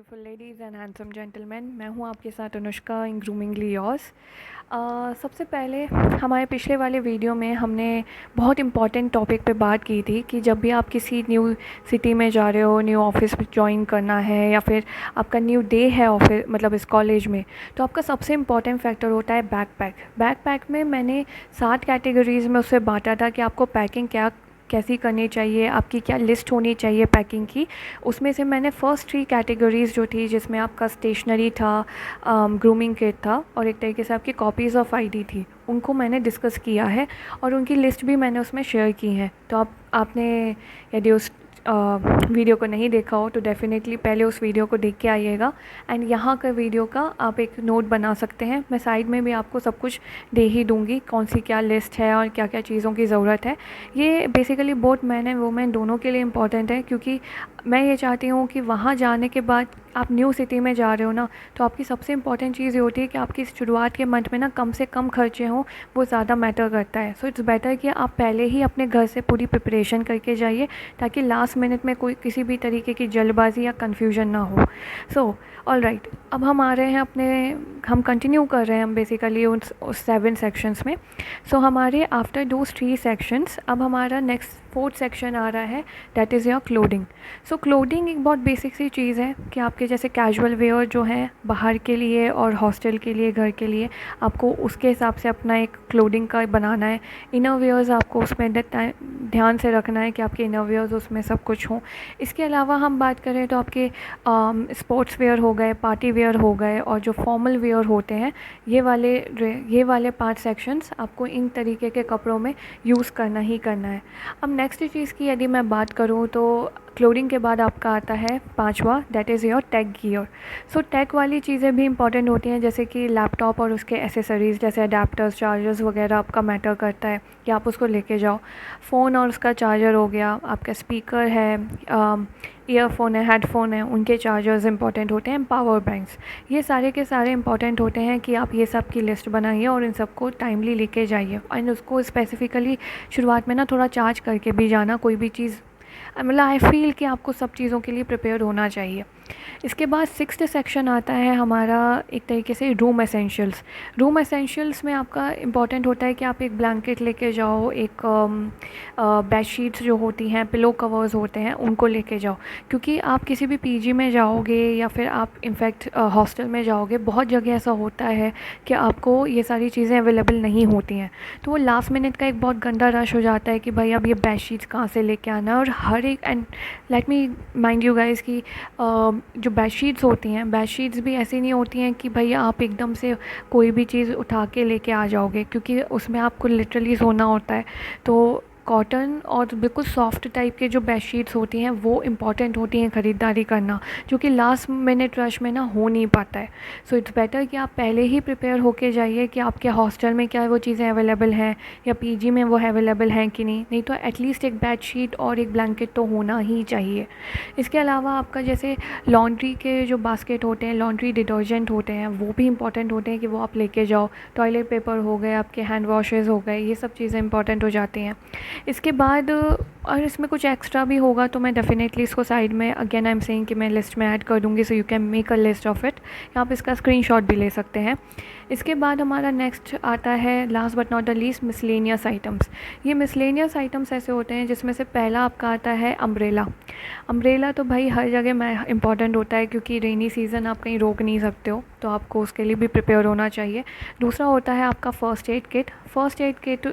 Beautiful ladies and handsome gentleman, मैं हूं आपके साथ अनुष्का इन ग्रूमिंगली योर्स। सबसे पहले हमारे पिछले वाले वीडियो में हमने बहुत इम्पॉर्टेंट टॉपिक पे बात की थी कि जब भी आप किसी न्यू सिटी में जा रहे हो, न्यू ऑफिस ज्वाइन करना है या फिर आपका न्यू डे है ऑफिस मतलब इस कॉलेज में, तो आपका सबसे इम्पॉर्टेंट फैक्टर होता है बैकपैक। बैकपैक में मैंने 7 कैटेगरीज़ में उसे बांटा था कि आपको पैकिंग कैसी करनी चाहिए, आपकी क्या लिस्ट होनी चाहिए पैकिंग की। उसमें से मैंने फर्स्ट 3 कैटेगरीज़ जो थी, जिसमें आपका स्टेशनरी था, ग्रूमिंग किट था और एक तरीके से आपकी कॉपीज़ ऑफ आईडी थी, उनको मैंने डिस्कस किया है और उनकी लिस्ट भी मैंने उसमें शेयर की है। तो आपने यदि उस वीडियो को नहीं देखा हो तो डेफ़िनेटली पहले उस वीडियो को देख के आइएगा। एंड यहाँ का वीडियो का आप एक नोट बना सकते हैं, मैं साइड में भी आपको सब कुछ दे ही दूँगी, कौन सी क्या लिस्ट है और क्या क्या चीज़ों की ज़रूरत है। ये basically both man and women दोनों के लिए इम्पॉर्टेंट है, क्योंकि मैं ये चाहती हूँ कि वहाँ जाने के बाद आप न्यू सिटी में जा रहे हो ना, तो आपकी सबसे इम्पॉर्टेंट चीज़ ये होती है कि आपकी शुरुआत के मंथ में ना कम से कम खर्चे हों, वो ज़्यादा मैटर करता है। सो इट्स बेटर कि आप पहले ही अपने घर से पूरी प्रिपरेशन करके जाइए, ताकि लास्ट मिनट में कोई किसी भी तरीके की जल्दबाजी या कन्फ्यूजन ना हो। सो ऑलराइट, अब हम आ रहे हैं हम कंटिन्यू कर रहे हैं हम बेसिकली उस 7 सेक्शंस में। सो हमारे आफ्टर दोज 3 सेक्शंस अब हमारा नेक्स्ट 4th सेक्शन आ रहा है, that is your clothing. So clothing एक बहुत बेसिक सी चीज़ है कि आपके जैसे कैजुअल वेयर जो है बाहर के लिए और हॉस्टल के लिए, घर के लिए, आपको उसके हिसाब से अपना एक क्लोथिंग का बनाना है। इनर वेयर्स आपको उसमें ध्यान से रखना है कि आपके इनर वेयर्स उसमें सब कुछ हों। इसके अलावा हम बात करें तो आपके स्पोर्ट्स वेयर हो गए, पार्टी वेयर हो गए और जो फॉर्मल वेयर होते हैं, ये वाले 5 सेक्शंस आपको इन तरीके के कपड़ों में यूज़ करना ही करना है। अब नेक्स्ट चीज़ की यदि मैं बात करूँ तो क्लोथिंग के बाद आपका आता है 5वां, that is your tech gear. So tech वाली चीज़ें भी इंपॉर्टेंट होती हैं, जैसे कि लैपटॉप और उसके एसेसरीज़ जैसे अडेप्टर्स, चार्जर्स वगैरह आपका मैटर करता है कि आप उसको लेके जाओ। फ़ोन और उसका चार्जर हो गया, आपका स्पीकर है, ईयरफोन है, हेडफोन है, उनके चार्जर्स इंपॉर्टेंट होते हैं, पावर बैंक्स, ये सारे के सारे इंपॉर्टेंट होते हैं कि आप ये सब की लिस्ट बनाइए और इन सबको टाइमली लेके जाइए। एंड उसको स्पेसिफ़िकली शुरुआत में ना थोड़ा चार्ज करके भी जाना, कोई भी चीज़ मतलब आई फ़ील कि आपको सब चीज़ों के लिए प्रिपेयर होना चाहिए। इसके बाद 6th सेक्शन आता है हमारा एक तरीके से रूम एसेंशियल्स। रूम एसेंशियल्स में आपका इम्पॉर्टेंट होता है कि आप एक ब्लैंकेट लेके जाओ, एक बेडशीट्स जो होती हैं, पिलो कवर्स होते हैं, उनको लेके जाओ, क्योंकि आप किसी भी पीजी में जाओगे या फिर आप इनफैक्ट हॉस्टल में जाओगे, बहुत जगह ऐसा होता है कि आपको ये सारी चीज़ें अवेलेबल नहीं होती हैं। तो वो लास्ट मिनट का एक बहुत गंदा रश हो जाता है कि भाई अब ये बेडशीट्स कहाँ से लेके आना है। और हर एक, and let me mind you guys कि जो बेडशीट्स होती हैं, बेडशीट्स भी ऐसी नहीं होती हैं कि भैया आप एकदम से कोई भी चीज़ उठा के लेके आ जाओगे, क्योंकि उसमें आपको लिटरली सोना होता है। तो कॉटन और बिल्कुल सॉफ्ट टाइप के जो बेडशीट्स होती हैं वो इम्पॉर्टेंट होती हैं ख़रीदारी करना, जो कि लास्ट मिनट रश में ना हो नहीं पाता है। सो इट्स बेटर कि आप पहले ही प्रिपेयर होके जाइए कि आपके हॉस्टल में क्या वो चीज़ें अवेलेबल हैं या पीजी में वो अवेलेबल हैं कि नहीं तो एटलीस्ट एक बेडशीट और एक ब्लैंकेट तो होना ही चाहिए। इसके अलावा आपका जैसे लॉन्ड्री के जो बास्केट होते हैं, लॉन्ड्री डिटर्जेंट होते हैं, वो भी इंपॉर्टेंट होते हैं कि वो आप लेके जाओ। टॉयलेट पेपर हो गए, आपके हैंड वॉशेज़ हो गए, ये सब चीज़ें इंपॉर्टेंट हो जाती हैं। इसके बाद और इसमें कुछ एक्स्ट्रा भी होगा तो मैं डेफिनेटली इसको साइड में अगेन आई एम सेइंग कि मैं लिस्ट में ऐड कर दूँगी, so you can make a list of it, या आप इसका स्क्रीनशॉट भी ले सकते हैं। इसके बाद हमारा नेक्स्ट आता है, last but not the least, miscellaneous items. ये मिसलेनियस आइटम्स ऐसे होते हैं जिसमें से पहला आपका आता है अम्ब्रेला। अम्ब्रेला तो भाई हर जगह में इम्पॉर्टेंट होता है, क्योंकि रेनी सीज़न आप कहीं रोक नहीं सकते हो, तो आपको उसके लिए भी प्रिपेयर होना चाहिए। दूसरा होता है आपका first aid kit. First aid kit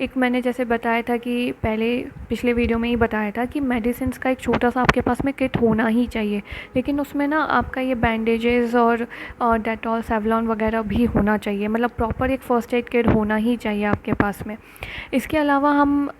एक मैंने जैसे बताया था कि पिछले वीडियो में ही बताया था कि मेडिसिन्स का एक छोटा सा आपके पास में किट होना ही चाहिए, लेकिन उसमें ना आपका ये बैंडेजेस और डेटॉल, सेवलॉन वगैरह भी होना चाहिए, मतलब प्रॉपर एक फ़र्स्ट एड किट होना ही चाहिए आपके पास में। इसके अलावा हम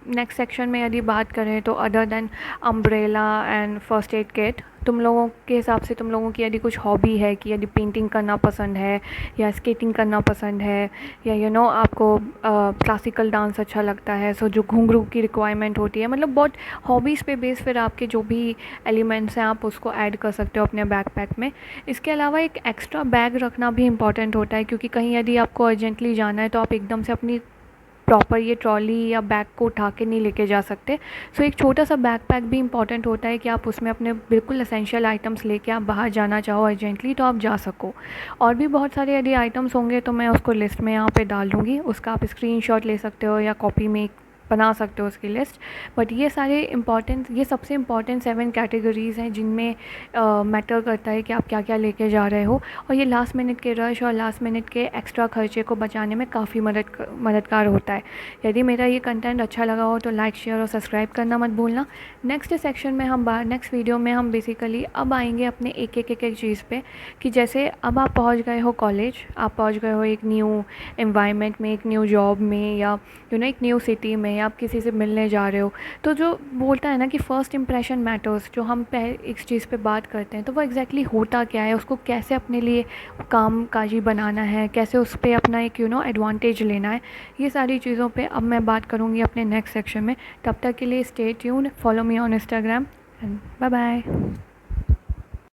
नेक्स्ट सेक्शन में यदि बात करें तो other than umbrella and first aid kit, तुम लोगों के हिसाब से तुम लोगों की यदि कुछ हॉबी है कि यदि पेंटिंग करना पसंद है या स्केटिंग करना पसंद है या आपको क्लासिकल डांस अच्छा लगता है, सो जो घुंघरू की रिक्वायरमेंट होती है, मतलब बहुत हॉबीज़ पे बेस फिर आपके जो भी एलिमेंट्स हैं आप उसको ऐड कर सकते हो अपने बैकपैक में। इसके अलावा एक एक्स्ट्रा बैग रखना भी इम्पॉर्टेंट होता है, क्योंकि कहीं यदि आपको अर्जेंटली जाना है तो आप एकदम से अपनी प्रॉपर ये ट्रॉली या बैग को उठा के नहीं लेके जा सकते। सो एक छोटा सा बैकपैक भी इम्पॉर्टेंट होता है कि आप उसमें अपने बिल्कुल एसेंशियल आइटम्स लेके आप बाहर जाना चाहो अर्जेंटली तो आप जा सको। और भी बहुत सारे यदि आइटम्स होंगे तो मैं उसको लिस्ट में यहाँ पे डाल दूँगी, उसका आप स्क्रीनशॉट ले सकते हो या कॉपी में बना सकते हो उसकी लिस्ट। बट ये सारे इम्पॉर्टेंट, ये सबसे इम्पॉर्टेंट 7 कैटेगरीज़ हैं जिनमें मैटर करता है कि आप क्या क्या लेके जा रहे हो। और ये लास्ट मिनट के रश और लास्ट मिनट के एक्स्ट्रा खर्चे को बचाने में काफ़ी मददगार होता है। यदि मेरा ये कंटेंट अच्छा लगा हो तो लाइक, शेयर और सब्सक्राइब करना मत भूलना। नेक्स्ट सेक्शन में नेक्स्ट वीडियो में हम बेसिकली अब आएंगे अपने एक चीज़ पे, कि जैसे अब आप पहुंच गए हो कॉलेज, आप पहुंच गए हो एक न्यू एनवायरनमेंट में, एक न्यू जॉब में, या एक न्यू सिटी में, या आप किसी से मिलने जा रहे हो। तो जो बोलता है ना कि फ़र्स्ट इंप्रेशन मैटर्स, जो हम इस चीज़ पे बात करते हैं तो वो एग्जैक्टली होता क्या है, उसको कैसे अपने लिए काम काजी बनाना है, कैसे उस पर अपना एक एडवांटेज लेना है, ये सारी चीज़ों पे अब मैं बात करूँगी अपने नेक्स्ट सेक्शन में। तब तक के लिए stay tuned, follow me on Instagram and bye bye.